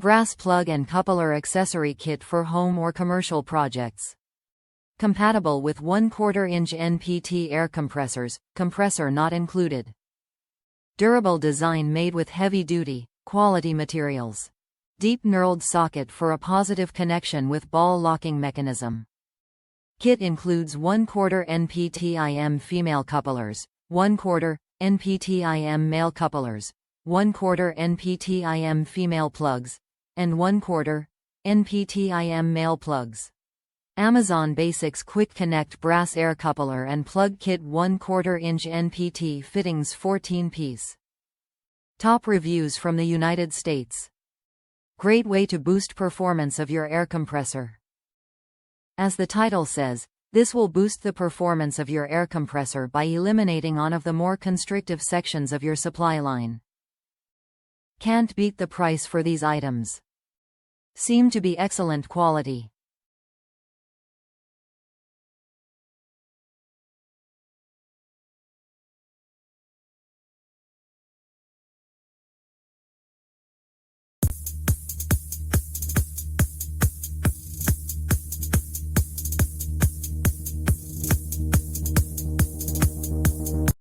Brass plug and coupler accessory kit for home or commercial projects. Compatible with 1/4 inch NPT air compressors, compressor not included. Durable design made with heavy-duty, quality materials. Deep-knurled socket for a positive connection with ball locking mechanism. Kit includes 1/4 NPT IM female couplers, 1/4 NPT IM male couplers, 1/4 NPT IM female plugs, and 1/4 NPT IM male plugs. Amazon Basics Quick Connect Brass Air Coupler and Plug Kit 1/4 inch NPT fittings 14-piece. Top reviews from the United States. Great way to boost performance of your air compressor. As the title says, this will boost the performance of your air compressor by eliminating one of the more constrictive sections of your supply line. Can't beat the price for these items. Seem to be excellent quality.